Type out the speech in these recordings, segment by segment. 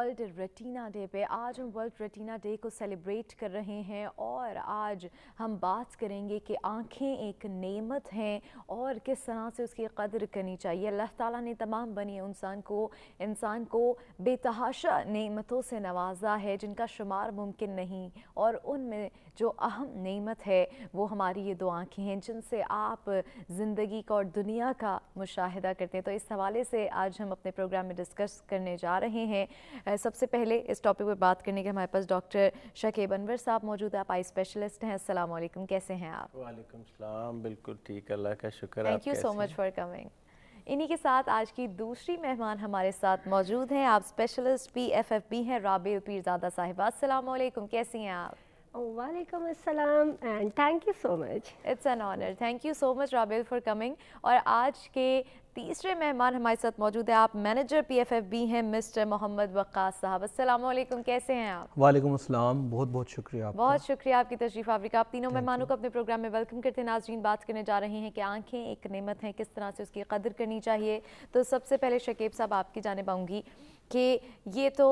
World retina day पे आज हम वर्ल्ड रेटिना डे को सेलिब्रेट कर रहे हैं और आज हम बात करेंगे कि आँखें एक नेमत हैं और किस तरह से उसकी कदर करनी चाहिए। अल्लाह ताला ने तमाम बनी इंसान को बेतहाशा नेमतों से नवाजा है जिनका शुमार मुमकिन नहीं, और उनमें जो अहम नेमत है वो हमारी ये दो आँखें हैं जिनसे आप ज़िंदगी का और दुनिया का मुशाहिदा करते हैं। तो इस हवाले से आज हम अपने प्रोग्राम में डिस्कस करने जा रहे हैं। सबसे पहले इस टॉपिक पर बात करने के हमारे पास डॉक्टर शकीब अनवर साहब मौजूद है। आप आई स्पेशलिस्ट हैं। अस्सलाम वालेकुम, कैसे हैं आप? वालेकुम सलाम, बिल्कुल ठीक, अल्लाह का शुक्र। Thank you so much for coming. इन्हीं के साथ आज की दूसरी मेहमान हमारे साथ मौजूद हैं। आप स्पेशलिस्ट PFFB हैं, राबिल पीरज़ादा साहिबा। अस्सलाम वालेकुम, कैसी हैं आप? वालेकुम अस्सलाम and thank you so much. It's an honour. Thank you so much Rabil for coming. और आज के तीसरे मेहमान हमारे साथ मौजूद है। आप मैनेजर PFFB हैं, मिस्टर मोहम्मद वक्कास साहब। अस्सलाम वालेकुम, कैसे हैं आप? वालेकुम अस्सलाम, बहुत बहुत शुक्रिया आपका। बहुत शुक्रिया आपकी तशरीफ़ आवरी का। आप तीनों मेहमानों को अपने प्रोग्राम में वेलकम करते हैं। नाज़रीन, बात करने जा रहे हैं कि आंखें एक नेमत हैं, किस तरह से उसकी कदर करनी चाहिए। तो सबसे पहले शकीब साहब आपकी जानिब आऊँगी कि ये तो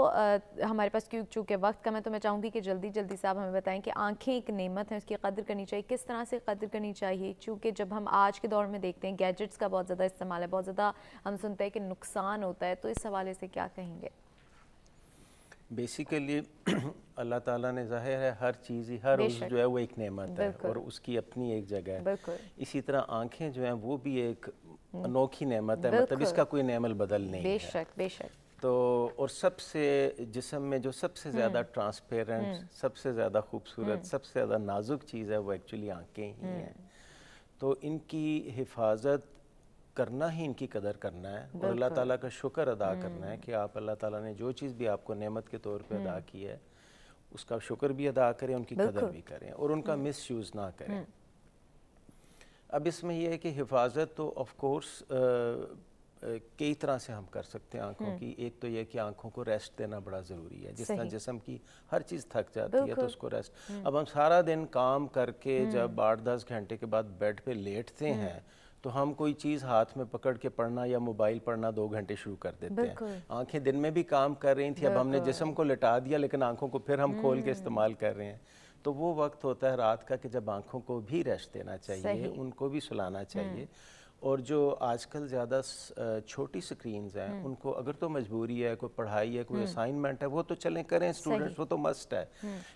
हमारे पास चूँकि वक्त कम है तो मैं चाहूँगी कि जल्दी से आप हमें बताएं कि आंखें एक नेमत हैं, उसकी कदर करनी चाहिए, किस तरह से कदर करनी चाहिए। चूँकि जब हम आज के दौर में देखते हैं गैजेट्स का बहुत ज़्यादा इस्तेमाल है, बहुत ज़्यादा हम सुनते हैं कि नुकसान होता है, तो इस हवाले से क्या कहेंगे? बेसिकली अल्लाह ताला ने ज़ाहिर है हर चीज़ ही हर उस जो है वो एक नेमत है और उसकी अपनी एक जगह है। इसी तरह आंखें जो हैं वो भी एक अनोखी नेमत है, मतलब इसका कोई नेमल बदल नहीं है। बेशक। तो और सबसे जिस्म में जो सबसे ज़्यादा ट्रांसपेरेंट, सबसे ज़्यादा खूबसूरत, सबसे ज़्यादा नाजुक चीज़ है वो एक्चुअली आंखें ही हैं। तो इनकी हिफाजत करना ही इनकी कदर करना है और अल्लाह ताला का शुक्र अदा करना है कि आप अल्लाह ताला ने जो चीज़ भी आपको नेमत के तौर पे अदा की है उसका शुक्र भी अदा करें, उनकी कदर भी करें और उनका मिस यूज़ ना करें। अब इसमें यह है कि हिफाजत तो ऑफ कोर्स कई तरह से हम कर सकते हैं आँखों की। एक तो यह कि आँखों को रेस्ट देना बड़ा ज़रूरी है। जिस तरह जिस्म की हर चीज़ थक जाती है तो उसको रेस्ट। अब हम सारा दिन काम करके जब 8-10 घंटे के बाद बेड पे लेटते हैं तो हम कोई चीज़ हाथ में पकड़ के पढ़ना या मोबाइल पढ़ना 2 घंटे शुरू कर देते हैं। आंखें दिन में भी काम कर रही थी, अब हमने जिस्म को लिटा दिया लेकिन आंखों को फिर हम खोल के इस्तेमाल कर रहे हैं। तो वो वक्त होता है रात का कि जब आंखों को भी रेस्ट देना चाहिए, उनको भी सुलाना चाहिए। और जो आजकल ज़्यादा छोटी स्क्रीन्स हैं उनको अगर तो मजबूरी है, कोई पढ़ाई है, कोई असाइनमेंट है, वो तो चलें करें स्टूडेंट्स, वो तो मस्ट है।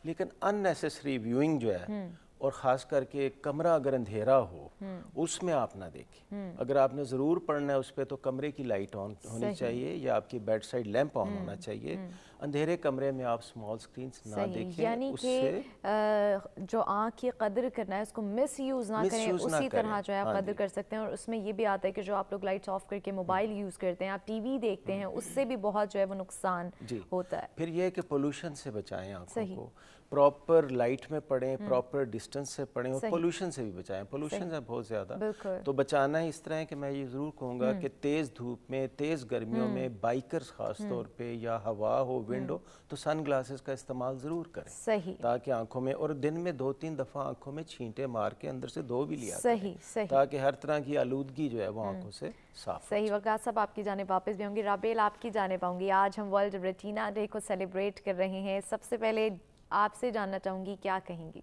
लेकिन अननेसेसरी व्यूइंग जो है और ख़ास करके कमरा अगर अंधेरा हो उसमें आप ना देखें। अगर आपने ज़रूर पढ़ना है उस पर तो कमरे की लाइट ऑन होनी चाहिए या आपकी बेड साइड लैंप ऑन होना चाहिए। अंधेरे कमरे में आप स्मॉल स्क्रीन्स ना देखें। यानी कि जो आँख की कदर करना है उसको मिस यूज़ ना करें, उसी तरह जो है आप कदर कर सकते हैं। और उसमें ये भी आता है कि जो आप लोग लाइट्स ऑफ करके मोबाइल यूज़ करते हैं, आप TV देखते हैं, उससे भी बहुत जो है वो नुकसान होता है। फिर ये है कि पोल्यूशन से बचाएं आँखों को, प्रॉपर लाइट में पढ़ें, प्रॉपर डिस्टेंस से पढ़ें और पोल्यूशन से भी बचाएं। पोल्यूशन है बहुत ज़्यादा, तो बचाना ही इस तरह है कि मैं ये ज़रूर कहूँगा कि तेज़ धूप में, तेज़ गर्मियों में बाइकर्स ख़ास तौर पे या हवा हो, विंड हो, तो सन ग्लासेस का इस्तेमाल ज़रूर करें ताकि आंखों में, और दिन में 2-3 दफ़ा आंखों में छींटे मार के अंदर से दो भी लिया करें ताकि हर तरह की आलूदगी जो है वो आंखों से साफ। सही। वक्कास साहब आपकी जानिब वापस भी होंगी। राबेल आपकी जानिब आऊँगी। आज हम वर्ल्ड रेटिना डे को सेलिब्रेट कर रहे हैं। सबसे पहले आपसे जानना चाहूँगी क्या कहेंगी?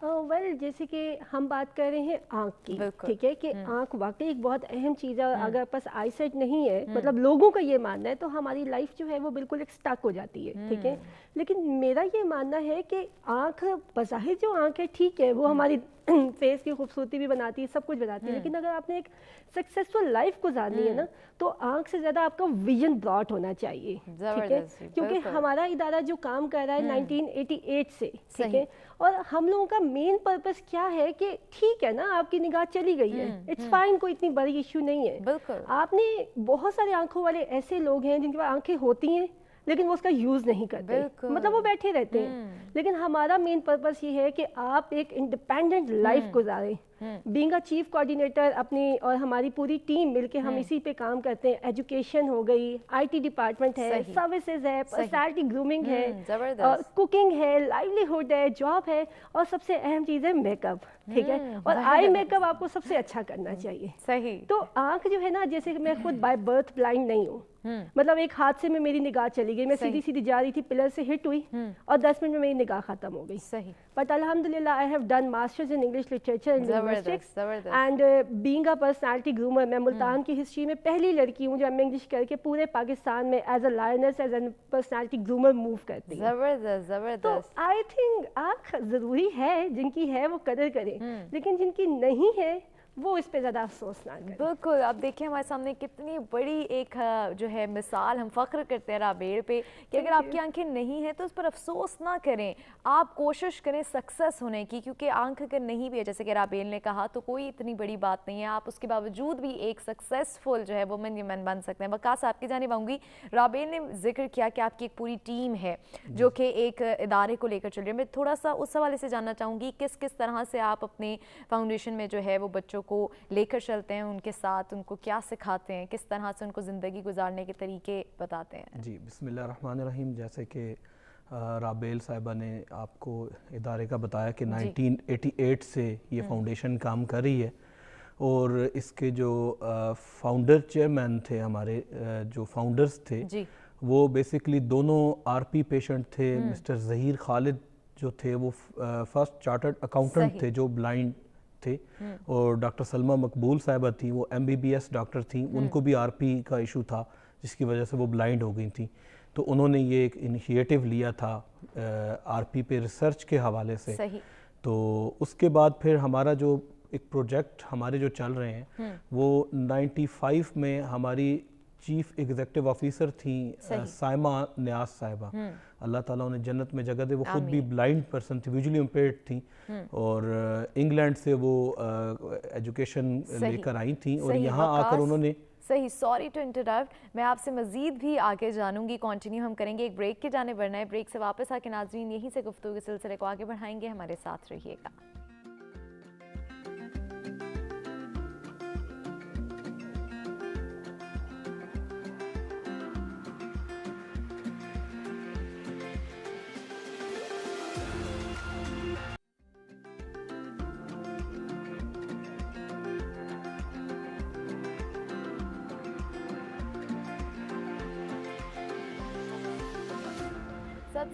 वेल जैसे कि हम बात कर रहे हैं आँख की, ठीक है कि आँख वाकई एक बहुत अहम चीज़ है। अगर पास आई साइट नहीं है, मतलब लोगों का ये मानना है, तो हमारी लाइफ जो है वो बिल्कुल एक स्टक हो जाती है, ठीक है। लेकिन मेरा ये मानना है कि आँख बज़ाहिर जो आँख है ठीक है, वो हमारी फेस की खूबसूरती भी बनाती है, सब कुछ बनाती है, लेकिन अगर आपने एक सक्सेसफुल लाइफ गुजारनी है ना तो आँख से ज़्यादा आपका विजन ब्रॉड होना चाहिए, ठीक है। क्योंकि हमारा इदारा जो काम कर रहा है 1988 से, ठीक है, और हम लोगों का मेन पर्पस क्या है कि ठीक है ना, आपकी निगाह चली गई है, इट्स फाइन, कोई इतनी बड़ी इशू नहीं है। आपने बहुत सारे आंखों वाले ऐसे लोग हैं जिनके पास आंखें होती हैं लेकिन वो उसका यूज़ नहीं करते, मतलब वो बैठे रहते हैं। लेकिन हमारा मेन पर्पस ये है कि आप एक इंडिपेंडेंट लाइफ गुजारें, बीइंग अ चीफ कोऑर्डिनेटर अपनी और हमारी पूरी टीम मिलके हम इसी पे काम करते हैं। एजुकेशन हो गई, IT डिपार्टमेंट है, सर्विसेज है, पर्सनैलिटी ग्रूमिंग है, कुकिंग है, लाइवलीहुड है, जॉब है, और सबसे अहम चीज़ है मेकअप, ठीक है। और आई मेकअप आपको सबसे अच्छा करना चाहिए। सही। तो आँख जो है ना, जैसे मैं खुद बाय बर्थ ब्लाइंड नहीं हूँ, मतलब एक हादसे में मेरी निगाह चली गई, मैं सीधी सीधी जा रही थी, पिलर से हिट हुई और 10 मिनट में मेरी निगाह खत्म हो गई। सही। बट अल्हम्दुलिल्लाह I have done masters in English literature and linguistics and being a personality groomer, मैं मुल्तान की हिस्ट्री में पहली लड़की हूँ जो एम इंग्लिश करके पूरे पाकिस्तान में as a lioness, as a personality groomer move करती है। जबरदस्त जबरदस्त। तो आई थिंक आँख ज़रूरी है, जिनकी है वो कदर करें, लेकिन जिनकी नहीं है वो इस पे ज़्यादा अफसोस ना करें। बिल्कुल। अब देखिए हमारे सामने कितनी बड़ी एक जो है मिसाल, हम फ़ख्र करते हैं राबेल पे कि अगर आपकी आंखें नहीं हैं तो उस पर अफसोस ना करें, आप कोशिश करें सक्सेस होने की, क्योंकि आंख अगर नहीं भी है, जैसे कि राबेल ने कहा, तो कोई इतनी बड़ी बात नहीं है, आप उसके बावजूद भी एक सक्सेसफुल जो है वुमेन यूमन बन सकते हैं। वकास आपकी जानिब आऊँगी। राबेल ने जिक्र किया कि आपकी एक पूरी टीम है जो कि एक इदारे को लेकर चल रही है। मैं थोड़ा सा उस हवाले से जानना चाहूँगी किस किस तरह से आप अपने फाउंडेशन में जो है वो बच्चों को लेकर चलते हैं, उनके साथ उनको क्या सिखाते हैं, किस तरह से उनको ज़िंदगी गुजारने के तरीके बताते हैं। जी, बिस्मिल्लाहिर्रहमानिर्रहीम। जैसे कि राबेल साहिबा ने आपको इदारे का बताया कि 1988 से ये फाउंडेशन काम कर रही है, और इसके जो फाउंडर चेयरमैन थे, हमारे जो फाउंडर्स थे जी, वो बेसिकली दोनों RP पेशेंट थे। मिस्टर ज़हीर खालिद जो थे वो फर्स्ट चार्टर्ड अकाउंटेंट थे जो ब्लाइंड थे, और डॉक्टर सलमा मकबूल साहिबा थी, वो MBBS डॉक्टर थी, उनको भी RP का इशू था जिसकी वजह से वो ब्लाइंड हो गई थी। तो उन्होंने ये एक इनिशिएटिव लिया था RP पे रिसर्च के हवाले से। सही। तो उसके बाद फिर हमारा जो एक प्रोजेक्ट हमारे जो चल रहे हैं वो 95 में हमारी चीफ एग्जीक्यूटिव ऑफिसर थी साइमा न्याज साहिबा, अल्लाह ताला उन्हें जन्नत में जगह दे। वो खुद भी ब्लाइंड पर्सन थी, विजुअली इम्पेयर्ड थी, और इंग्लैंड से वो एजुकेशन लेकर आई थी, और यहाँ आकर उन्होंने सही। सॉरी टू इंटरप्ट, मैं आपसे मज़ीद भी आगे जानूंगी, कंटिन्यू हम करेंगे। एक ब्रेक के जाने बढ़ना है, ब्रेक से वापस आके नाज़रीन यहीं से गुफ्तगू के सिलसिले को आगे बढ़ाएंगे, हमारे साथ रहिएगा।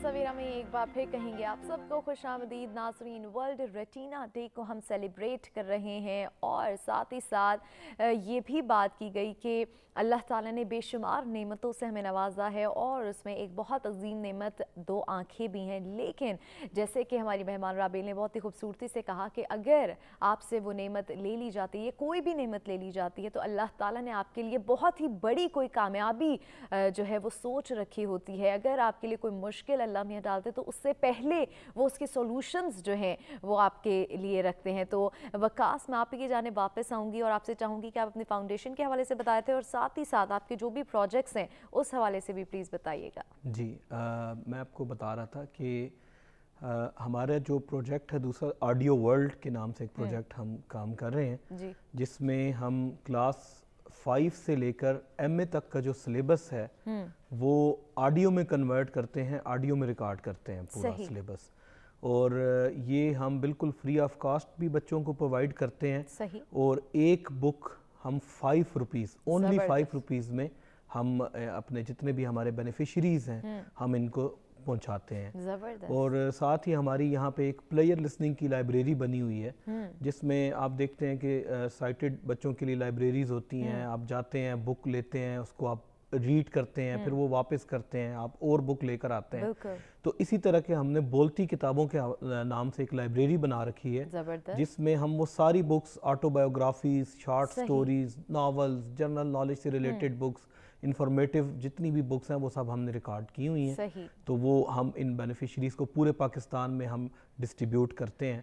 सवेरा में एक बार फिर कहेंगे आप सबको खुशामदीद नाज़रीन। वर्ल्ड रेटिना डे को हम सेलिब्रेट कर रहे हैं, और साथ ही साथ ये भी बात की गई कि अल्लाह ताला ने बेशुमार नेमतों से हमें नवाजा है, और उसमें एक बहुत अजीम नेमत 2 आँखें भी हैं। लेकिन जैसे कि हमारी मेहमान राबेल ने बहुत ही खूबसूरती से कहा कि अगर आपसे वो नेमत ले ली जाती है, कोई भी नेमत ले ली जाती है, तो अल्लाह ताला ने आपके लिए बहुत ही बड़ी कोई कामयाबी जो है वो सोच रखी होती है। अगर आपके लिए कोई मुश्किल अल्लाह मियां डालते तो उससे पहले वो उसके सॉल्यूशंस जो हैं वो आपके लिए रखते हैं। तो वकास, मैं आप ही की जानिब वापस आऊँगी और आपसे चाहूँगी कि आप अपने फाउंडेशन के हवाले से बताए थे, और साथ ही साथ आपके जो भी प्रोजेक्ट्स हैं उस हवाले से भी प्लीज़ बताइएगा। जी, मैं आपको बता रहा था कि हमारा जो प्रोजेक्ट है दूसरा, ऑडियो वर्ल्ड के नाम से एक प्रोजेक्ट हम काम कर रहे हैं जी, जिसमें हम क्लास 5 से लेकर MA तक का जो सिलेबस है वो ऑडियो में कन्वर्ट करते हैं, ऑडियो में रिकॉर्ड करते हैं पूरा सिलेबस, और ये हम बिल्कुल फ्री ऑफ कॉस्ट भी बच्चों को प्रोवाइड करते हैं। सही। और एक बुक हम 5 रुपीज़, ओनली 5 रुपीज़ में हम अपने जितने भी हमारे बेनिफिशरीज़ हैं हम इनको पहुंचाते हैं। और साथ ही हमारी यहाँ पे एक प्लेयर लिसनिंग की लाइब्रेरी बनी हुई है, जिसमें आप देखते हैं कि साइटेड बच्चों के लिए लाइब्रेरीज होती हैं, आप जाते हैं, बुक लेते हैं, उसको आप रीड करते हैं, फिर वो वापस करते हैं, आप और बुक लेकर आते हैं। तो इसी तरह के हमने बोलती किताबों के नाम से एक लाइब्रेरी बना रखी है, जिसमें हम वो सारी books, autobiographies, short stories, novels, general knowledge से रिलेटेड बुक्स, انفارمیٹیو جتنی بھی بکس ہیں وہ سب ہم نے ریکارڈ کی ہوئی ہیں. صحیح. تو وہ ہم ان بینیفیشریز کو پورے پاکستان میں ہم ڈسٹریبیوٹ کرتے ہیں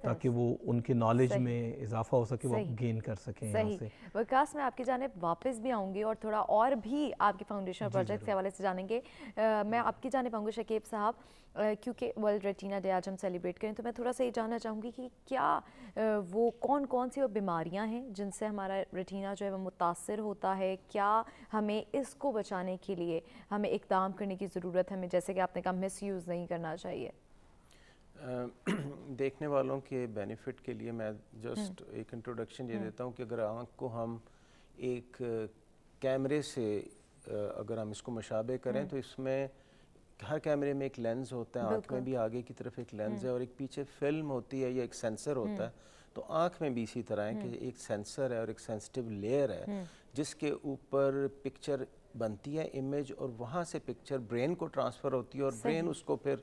تاکہ وہ ان کے نالج میں اضافہ ہو سکے, وہ گین کر سکیں یہاں سے. وکاس میں آپ کی جانب واپس بھی آؤں گی اور تھوڑا اور بھی آپ کی فاؤنڈیشن پروجیکٹ کے حوالے سے جانیں گے. میں آپ کی جانب آؤں گی شکیب صاحب, کیونکہ ورلڈ ریٹینا ڈے آج ہم سیلیبریٹ کریں, تو میں تھوڑا سا یہ جاننا چاہوں گی کہ کیا وہ کون سی وہ بیماریاں ہیں جن سے ہمارا ریٹینا جو ہے وہ متاثر ہوتا ہے, کیا ہمیں اس کو بچانے کے لیے ہمیں اقدام کرنے کی ضرورت ہے, ہمیں جیسے کہ آپ نے کہا مس یوز نہیں کرنا چاہیے. دیکھنے والوں کے بینیفٹ کے لیے میں جسٹ ایک انٹروڈکشن یہ دیتا ہوں کہ اگر آنکھ کو ہم ایک کیمرے سے اگر ہم اس کو مشابہ کریں تو اس میں ہر کیمرے میں ایک لینز ہوتا ہے, آنکھ میں بھی آگے کی طرف ایک لینز ہے اور ایک پیچھے فلم ہوتی ہے یا ایک سینسر ہوتا ہے. تو آنکھ میں بھی اسی طرح ہے کہ ایک سینسر ہے اور ایک سینسٹیو لیئر ہے جس کے اوپر پکچر بنتی ہے, امیج, اور وہاں سے پکچر برین کو ٹرانسفر ہوتی ہے اور برین اس کو پھر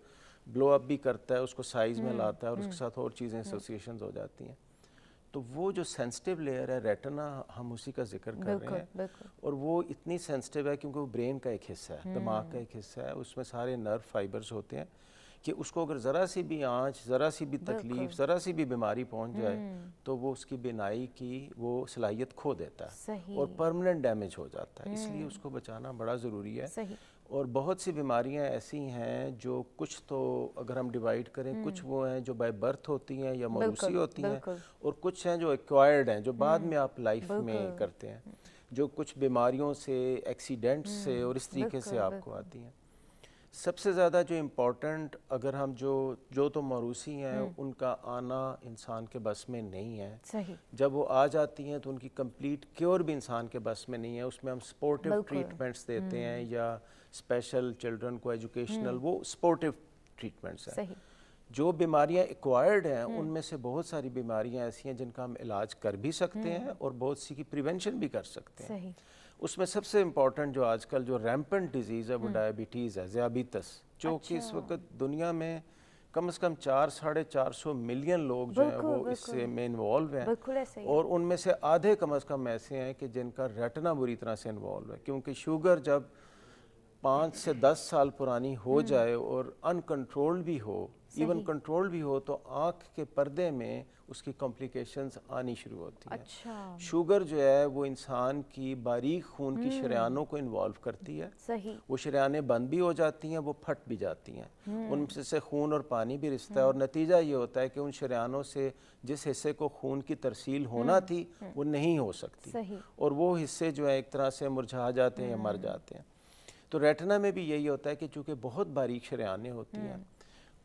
بلو اپ بھی کرتا ہے, اس کو سائز میں لاتا ہے اور اس کے ساتھ اور چیزیں ایسوسیشنز ہو جاتی ہیں. تو وہ جو سینسٹیو لیئر ہے ریٹنا, ہم اسی کا ذکر کر رہے ہیں, اور وہ اتنی سینسٹیو ہے کیونکہ وہ برین کا ایک حصہ ہے, دماغ کا ایک حصہ ہے, اس میں سارے نرو فائبرز ہوتے ہیں کہ اس کو اگر ذرا سی بھی آنچ, ذرا سی بھی تکلیف, ذرا سی بھی بیماری پہنچ جائے تو وہ اس کی بینائی کی وہ صلاحیت کھو دیتا ہے اور پرماننٹ ڈیمیج ہو جاتا ہے. اس لیے اس کو بچانا بڑا ضروری ہے. اور بہت سی بیماریاں ایسی ہیں جو کچھ تو اگر ہم ڈیوائیڈ کریں, کچھ وہ ہیں جو بائی برتھ ہوتی ہیں یا موروثی ہوتی ہیں, اور کچھ ہیں جو ایکوائرڈ ہیں جو بعد میں آپ لائف میں کرتے ہیں, جو کچھ بیماریوں سے, ایکسیڈنٹ سے اور اس طریقے سے آپ کو آتی ہیں. سب سے زیادہ جو امپورٹنٹ, اگر ہم جو تو موروثی ہیں ان کا آنا انسان کے بس میں نہیں ہے, جب وہ آ جاتی ہیں تو ان کی کمپلیٹ کیور بھی انسان کے بس میں نہیں ہے. اس میں ہم سپورٹیو ٹریٹمنٹس دیتے ہیں یا اسپیشل چلڈرن کو ایجوکیشنل, وہ سپورٹیو ٹریٹمنٹس ہیں. جو بیماریاں ایکوائرڈ ہیں ان میں سے بہت ساری بیماریاں ایسی ہیں جن کا ہم علاج کر بھی سکتے ہیں اور بہت سی کی پریونشن بھی کر سکتے ہیں. اس میں سب سے امپورٹنٹ جو آج کل جو ریمپنٹ ڈیزیز ہے وہ ڈائبٹیز ہے, ذیابیطس, جو کہ اس وقت دنیا میں کم از کم 400-450 ملین لوگ جو ہیں وہ اس سے میں انوالو ہیں, اور ان میں سے آدھے کم از کم ایسے ہیں کہ جن کا ریٹنا بری طرح سے انوالو ہے. کیونکہ شوگر جب 5 سے 10 سال پرانی ہو جائے اور ان کنٹرول بھی ہو, ایون کنٹرول بھی ہو, تو آنکھ کے پردے میں اس کی کمپلیکیشنز آنی شروع ہوتی ہیں. شوگر جو ہے وہ انسان کی باریک خون کی شریانوں کو انوالو کرتی ہے, وہ شریانیں بند بھی ہو جاتی ہیں, وہ پھٹ بھی جاتی ہیں, ان سے خون اور پانی بھی رستا ہے, اور نتیجہ یہ ہوتا ہے کہ ان شریانوں سے جس حصے کو خون کی ترسیل ہونا تھی وہ نہیں ہو سکتی, اور وہ حصے جو ہیں ایک طرح سے مرجھا جاتے ہیں یا مر جاتے ہیں. تو ریٹنا میں بھی یہی ہوتا ہے کہ چونکہ بہت باریک شریانیں ہوتی ہیں,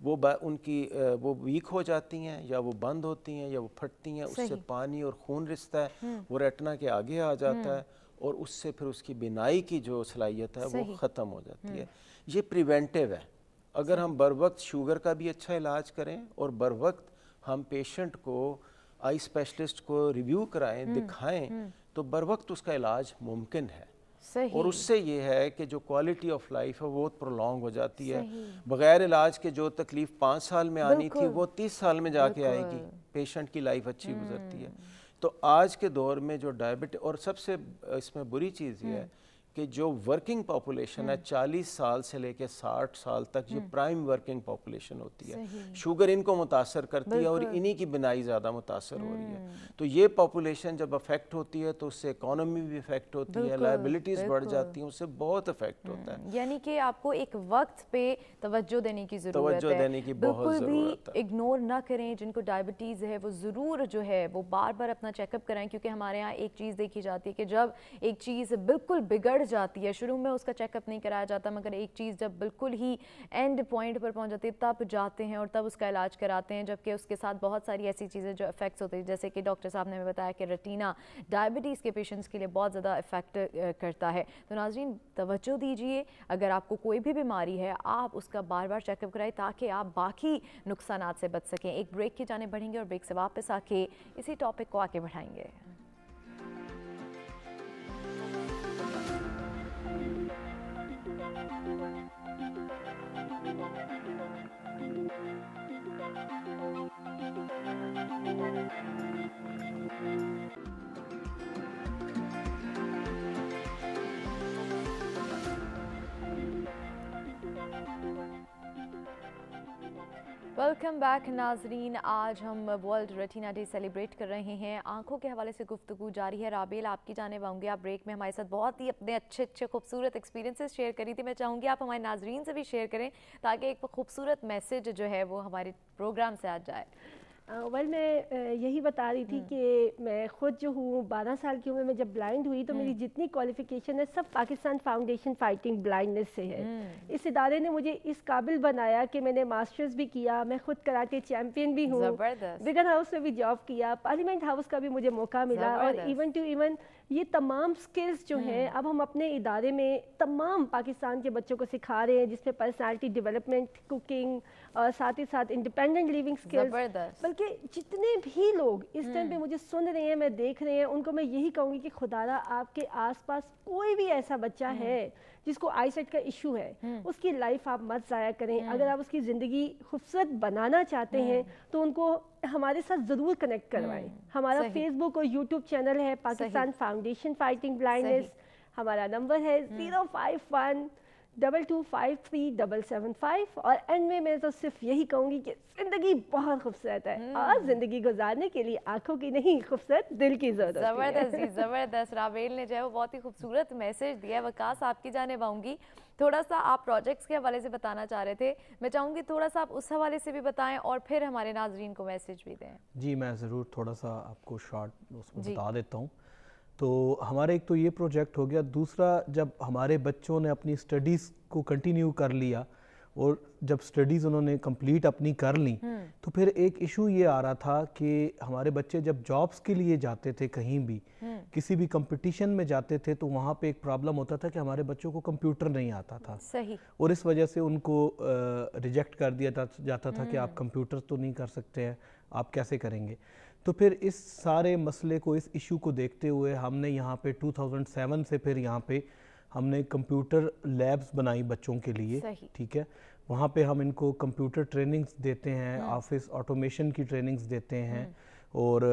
وہ ان کی وہ ویک ہو جاتی ہیں یا وہ بند ہوتی ہیں یا وہ پھٹتی ہیں, اس سے پانی اور خون رستا ہے, وہ ریٹنا کے آگے آ جاتا ہے, اور اس سے پھر اس کی بینائی کی جو صلاحیت ہے وہ ختم ہو جاتی ہے. یہ پریونٹیو ہے. اگر ہم بر وقت شوگر کا بھی اچھا علاج کریں اور بر وقت ہم پیشنٹ کو آئی اسپیشلسٹ کو ریویو کرائیں, دکھائیں, تو بر وقت اس کا علاج ممکن ہے. اور اس سے یہ ہے کہ جو کوالٹی آف لائف ہے وہ پرولونگ ہو جاتی ہے. بغیر علاج کے جو تکلیف 5 سال میں آنی تھی وہ 30 سال میں جا کے آئے گی, پیشنٹ کی لائف اچھی گزرتی ہے. تو آج کے دور میں جو ڈائبٹی, اور سب سے اس میں بری چیز یہ ہے کہ جو ورکنگ پاپولیشن ہے 40 سال سے لے کے 60 سال تک, یہ پرائم ورکنگ پاپولیشن ہوتی ہے. شوگر ان کو متاثر کرتی ہے اور انہی کی بینائی زیادہ متاثر ہو رہی ہے. تو یہ پاپولیشن جب افیکٹ ہوتی ہے تو اس سے اکانومی بھی افیکٹ ہوتی ہے, لائبلٹیز بڑھ جاتی ہیں, اس سے بہت افیکٹ ہوتا ہے. یعنی کہ آپ کو ایک وقت پہ توجہ دینے کی ضرورت ہے, بالکل بھی اگنور نہ کریں. جن کو ڈائبٹیز ہے وہ ضرور جو ہے وہ بار بار اپنا چیک اپ کرائیں, کیونکہ ہمارے ہاں ایک چیز دیکھی جاتی ہے کہ جب ایک چیز بالکل بگڑ جاتی ہے, شروع میں اس کا چیک اپ نہیں کرایا جاتا, مگر ایک چیز جب بالکل ہی اینڈ پوائنٹ پر پہنچ جاتی ہے تب جاتے ہیں اور تب اس کا علاج کراتے ہیں, جبکہ اس کے ساتھ بہت ساری ایسی چیزیں جو افیکٹس ہوتی ہیں, جیسے کہ ڈاکٹر صاحب نے ہمیں بتایا کہ ریٹینا ڈائبٹیز کے پیشنٹس کے لیے بہت زیادہ افیکٹ کرتا ہے. تو ناظرین توجہ دیجئے, اگر آپ کو کوئی بھی بیماری ہے آپ اس کا بار بار چیک اپ کرائیں تاکہ آپ باقی نقصانات سے بچ سکیں. ایک بریک کی جانب بڑھیں گے اور بریک سے واپس آ کے اسی ٹاپک کو آگے بڑھائیں گے. वेलकम बैक नाजरीन, आज हम वर्ल्ड रेटिना डे सेलिब्रेट कर रहे हैं। आंखों के हवाले से गुफ्तगू जारी है। राबेल, आपकी जानिब आऊँगी। आप ब्रेक में हमारे साथ बहुत ही अपने अच्छे खूबसूरत एक्सपीरियंसेस शेयर करी थी। मैं चाहूँगी आप हमारे नाजरीन से भी शेयर करें ताकि एक खूबसूरत मैसेज जो है वो हमारे प्रोग्राम से आ जाए। वेल मैं यही बता रही थी कि मैं ख़ुद जो हूँ 12 साल की उम्र में जब ब्लाइंड हुई तो मेरी जितनी क्वालिफ़िकेशन है सब पाकिस्तान फाउंडेशन फाइटिंग ब्लाइंडनेस से है। इस इदारे ने मुझे इस काबिल बनाया कि मैंने मास्टर्स भी किया, मैं ख़ुद कराटे चैम्पियन भी हूँ, बिगन हाउस में भी जॉब किया, पार्लियामेंट हाउस का भी मुझे मौका मिला, और इवन टू इवन ये तमाम स्किल्स जो हैं अब हम अपने इदारे में तमाम पाकिस्तान के बच्चों को सिखा रहे हैं, जिसमें पर्सनालिटी डेवलपमेंट, कुकिंग और साथ ही साथ इंडिपेंडेंट लिविंग स्किल्स। बल्कि जितने भी लोग इस टाइम पे मुझे सुन रहे हैं, मैं देख रहे हैं, उनको मैं यही कहूँगी कि खुदारा आपके आसपास कोई भी ऐसा बच्चा है जिसको आईसाइट का इशू है, उसकी लाइफ आप मत ज़ाया करें। अगर आप उसकी ज़िंदगी खूबसूरत बनाना चाहते हैं तो उनको हमारे साथ ज़रूर कनेक्ट करवाएं। हमारा फेसबुक और यूट्यूब चैनल है पाकिस्तान फाउंडेशन फाइटिंग ब्लाइंडनेस। हमारा नंबर है 051-2253-775। और एंड में मैं तो सिर्फ यही कहूँगी कि ज़िंदगी बहुत खूबसूरत है और ज़िंदगी गुजारने के लिए आंखों की नहीं, खूबसूरत दिल की ज़रूरत है। ज़बरदस्त जी, ज़बरदस्त। राबेल ने जो है वो बहुत ही खूबसूरत मैसेज दिया है। वकास, आपकी जानिब आऊँगी। थोड़ा सा आप प्रोजेक्ट्स के हवाले से बताना चाह रहे थे, मैं चाहूँगी थोड़ा सा आप उस हवाले से भी बताएं और फिर हमारे नाजरीन को मैसेज भी दें। जी, मैं ज़रूर थोड़ा सा आपको शॉर्ट उसमें बता देता हूँ। तो हमारे एक तो ये प्रोजेक्ट हो गया। दूसरा, जब हमारे बच्चों ने अपनी स्टडीज़ को कंटिन्यू कर लिया और जब स्टडीज़ उन्होंने कंप्लीट अपनी कर ली तो फिर एक इशू ये आ रहा था कि हमारे बच्चे जब जॉब्स के लिए जाते थे, कहीं भी किसी भी कंपटीशन में जाते थे, तो वहाँ पे एक प्रॉब्लम होता था कि हमारे बच्चों को कंप्यूटर नहीं आता था। सही। और इस वजह से उनको रिजेक्ट कर दिया जाता था कि आप कंप्यूटर तो नहीं कर सकते हैं, आप कैसे करेंगे। तो फिर इस सारे मसले को, इस इशू को देखते हुए हमने यहाँ पे 2007 से फिर यहाँ पे हमने कंप्यूटर लैब्स बनाई बच्चों के लिए। ठीक है, वहाँ पे हम इनको कंप्यूटर ट्रेनिंग्स देते हैं, ऑफिस ऑटोमेशन की ट्रेनिंग्स देते हैं, और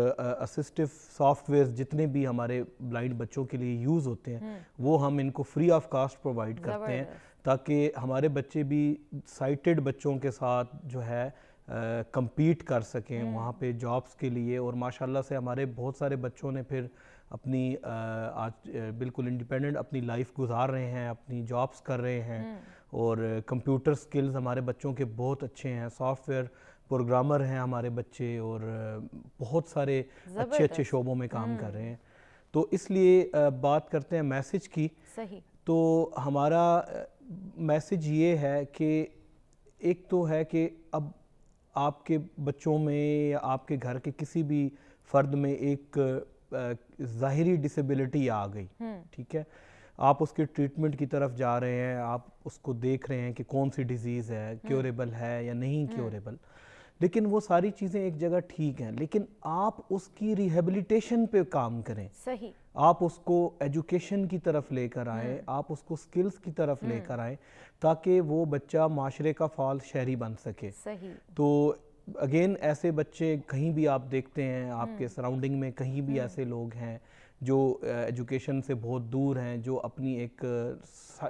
असिस्टिव सॉफ्टवेयर जितने भी हमारे ब्लाइंड बच्चों के लिए यूज़ होते हैं वो हम इनको फ्री ऑफ कास्ट प्रोवाइड करते हैं, ताकि हमारे बच्चे भी साइटेड बच्चों के साथ जो है compete कर सकें वहाँ पे जॉब्स के लिए। और माशाल्लाह से हमारे बहुत सारे बच्चों ने फिर अपनी आज बिल्कुल इंडिपेंडेंट अपनी लाइफ गुजार रहे हैं, अपनी जॉब्स कर रहे हैं, और कंप्यूटर स्किल्स हमारे बच्चों के बहुत अच्छे हैं, सॉफ्टवेयर प्रोग्रामर हैं हमारे बच्चे, और बहुत सारे अच्छे अच्छे शोबों में काम कर रहे हैं। तो इसलिए बात करते हैं मैसेज की। सही। तो हमारा मैसेज ये है कि एक तो है कि अब आपके बच्चों में या आपके घर के किसी भी फ़र्द में एक ज़ाहिरी डिसेबिलिटी आ गई, ठीक है, आप उसके ट्रीटमेंट की तरफ जा रहे हैं, आप उसको देख रहे हैं कि कौन सी डिज़ीज़ है, क्योरेबल है या नहीं क्योरेबल, लेकिन वो सारी चीज़ें एक जगह ठीक हैं, लेकिन आप उसकी रिहेबिलिटेशन पे काम करें। सही। आप उसको एजुकेशन की तरफ लेकर आएँ, आप उसको स्किल्स की तरफ लेकर आएँ, ताकि वो बच्चा माशरे का फाल शहरी बन सके। सही। तो अगेन ऐसे बच्चे कहीं भी आप देखते हैं, आपके सराउंडिंग में कहीं भी ऐसे लोग हैं जो एजुकेशन से बहुत दूर हैं, जो अपनी एक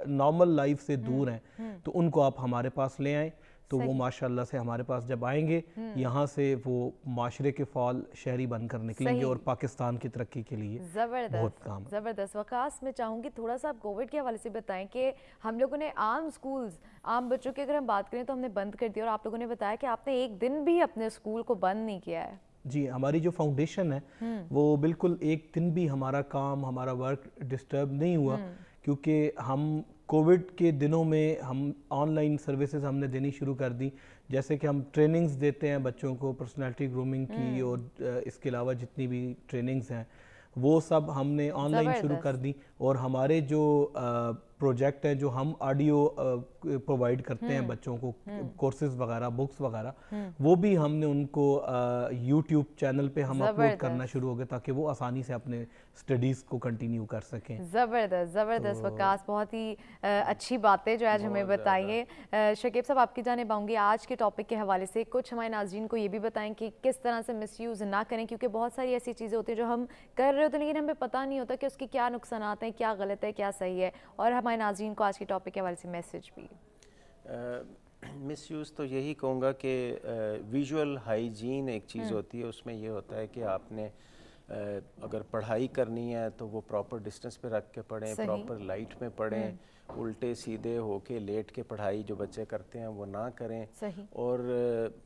नॉर्मल लाइफ से दूर हैं, तो उनको आप हमारे पास ले आएँ। तो वो माशाल्लाह से हमारे पास जब आएंगे, यहाँ से वो माशरे के फाल शहरी बनकर निकलेंगे और पाकिस्तान की तरक्की के लिए बहुत काम। ज़बरदस्त। वकास, मैं चाहूँगी थोड़ा सा आप कोविड के हवाले से बताएं कि हम लोगों ने आम स्कूल्स, आम बच्चों की अगर हम बात करें तो हमने बंद कर दिया, और आप लोगों ने बताया कि आपने एक दिन भी अपने स्कूल को बंद नहीं किया है। जी, हमारी जो फाउंडेशन है वो बिल्कुल एक दिन भी हमारा काम, हमारा वर्क डिस्टर्ब नहीं हुआ, क्योंकि हम कोविड के दिनों में हम ऑनलाइन सर्विसेज हमने देनी शुरू कर दी। जैसे कि हम ट्रेनिंग्स देते हैं बच्चों को पर्सनालिटी ग्रूमिंग की, और इसके अलावा जितनी भी ट्रेनिंग्स हैं वो सब हमने ऑनलाइन शुरू कर दी। और हमारे जो प्रोजेक्ट हैं, जो हम ऑडियो प्रोवाइड करते हैं बच्चों को, कोर्सेज वगैरह, बुक्स वगैरह, वो भी हमने उनको यूट्यूब चैनल पे हम अपलोड करना शुरू हो गए, ताकि वो आसानी से अपने स्टडीज़ को कंटिन्यू कर सकें। ज़बरदस्त ज़बरदस्त वकास, बहुत ही अच्छी बातें जो आज हमें बताइए। शकीब साहब, आपकी जानिब आऊँगी। आज के टॉपिक के हवाले से कुछ हमारे नाज़रीन को ये भी बताएं कि किस तरह से मिसयूज़ ना करें, क्योंकि बहुत सारी ऐसी चीज़ें होती हैं जो हम कर रहे होते हैं लेकिन हमें पता नहीं होता कि उसके क्या नुकसान हैं, क्या गलत है, क्या सही है। और हमारे नाज़रीन को आज के टॉपिक के हवाले से मैसेज भी। مس یوز تو یہی کہوں گا کہ ویژول ہائیجین ایک چیز ہوتی ہے، اس میں یہ ہوتا ہے کہ آپ نے اگر پڑھائی کرنی ہے تو وہ پراپر ڈسٹنس پہ رکھ کے پڑھیں، پراپر لائٹ میں پڑھیں، الٹے سیدھے ہو کے لیٹ کے پڑھائی جو بچے کرتے ہیں وہ نہ کریں. اور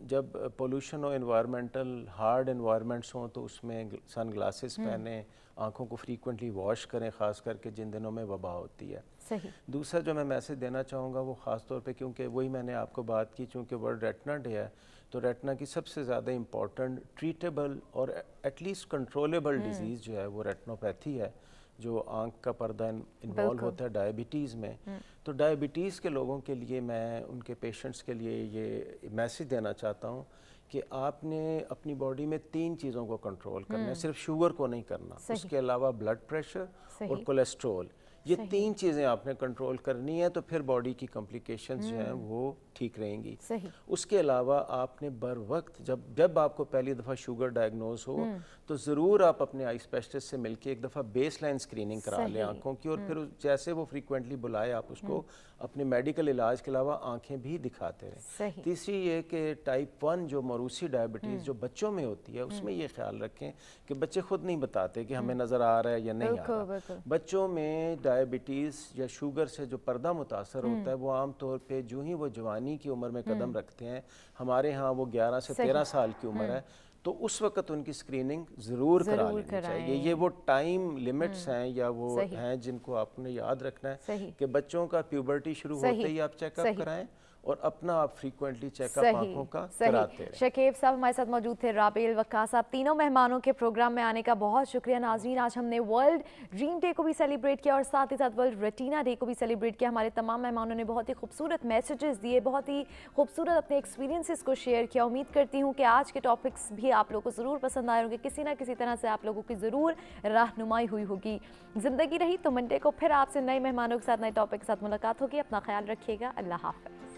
جب پولوشن ہو، انوائرمنٹل ہارڈ انوائرمنٹس ہوں تو اس میں سن گلاسز پہنیں، آنکھوں کو فریکوینٹلی واش کریں، خاص کر کے جن دنوں میں وبا ہوتی ہے. دوسرا جو میں میسج دینا چاہوں گا وہ خاص طور پہ، کیونکہ وہی میں نے آپ کو بات کی، چونکہ ورلڈ ریٹنا ڈے ہے تو ریٹنا کی سب سے زیادہ امپورٹنٹ ٹریٹیبل اور ایٹ لیسٹ کنٹرولیبل ڈیزیز جو ہے وہ ریٹنوپیتھی ہے، جو آنکھ کا پردہ انوالو ہوتا ہے ڈائبٹیز میں. تو ڈائبٹیز کے لوگوں کے لیے میں ان کے پیشنٹس کے لیے یہ میسج دینا چاہتا ہوں کہ آپ نے اپنی باڈی میں 3 چیزوں کو کنٹرول کرنا ہے، صرف شوگر کو نہیں کرنا، اس کے علاوہ بلڈ پریشر اور کولیسٹرول، یہ 3 چیزیں آپ نے کنٹرول کرنی ہے، تو پھر باڈی کی کمپلیکیشنز جو ہیں وہ ٹھیک رہیں گی. اس کے علاوہ آپ نے بر وقت جب آپ کو پہلی دفعہ شوگر ڈائگنوز ہو تو ضرور آپ اپنے آئی اسپیشلسٹ سے مل کے ایک دفعہ بیس لائن اسکریننگ کرا لیں آنکھوں کی، اور پھر جیسے وہ فریکوینٹلی بلائے آپ اس کو اپنے میڈیکل علاج کے علاوہ آنکھیں بھی دکھاتے رہیں. تیسری یہ کہ ٹائپ 1 جو موروثی ڈائبٹیز جو بچوں میں ہوتی ہے، اس میں یہ خیال رکھیں کہ بچے خود نہیں بتاتے کہ ہمیں نظر آ رہا ہے یا نہیں آ رہا. بچوں میں ڈائبٹیز یا شوگر سے جو پردہ متاثر ہوتا ہے وہ عام طور پہ جو ہی وہ جوانی کی عمر میں قدم رکھتے ہیں، ہمارے ہاں وہ 11 سے 13 سال کی عمر ہے، تو اس وقت ان کی سکریننگ ضرور کرا لینی چاہیے. یہ وہ ٹائم لیمٹس ہیں یا وہ ہیں جن کو آپ نے یاد رکھنا ہے کہ بچوں کا پیوبرٹی شروع ہوتے ہی آپ چیک اپ کرائیں اور اپنا آپ فریکوینٹلی چیک اپ آنکھوں کا کراتے رہیں. شکیب صاحب ہمارے ساتھ موجود تھے، رابیل وقاص صاحب، تینوں مہمانوں کے پروگرام میں آنے کا بہت شکریہ. ناظرین، آج ہم نے ورلڈ ڈریم ڈے کو بھی سیلیبریٹ کیا اور ساتھ ہی ساتھ ورلڈ ریٹینا ڈے کو بھی سیلیبریٹ کیا. ہمارے تمام مہمانوں نے بہت ہی خوبصورت میسیجز دیے، بہت ہی خوبصورت اپنے ایکسپیرینسز کو شیئر کیا. امید کرتی ہوں کہ آج کے ٹاپکس بھی آپ لوگوں کو ضرور پسند آئے ہوں گے، کسی نہ کسی طرح سے آپ لوگوں کی ضرور رہنمائی ہوئی ہوگی. زندگی رہی تو منڈے کو پھر آپ سے نئے مہمانوں کے ساتھ، نئے ٹاپک کے ساتھ ملاقات ہوگی. اپنا خیال رکھیے گا. اللہ حافظ.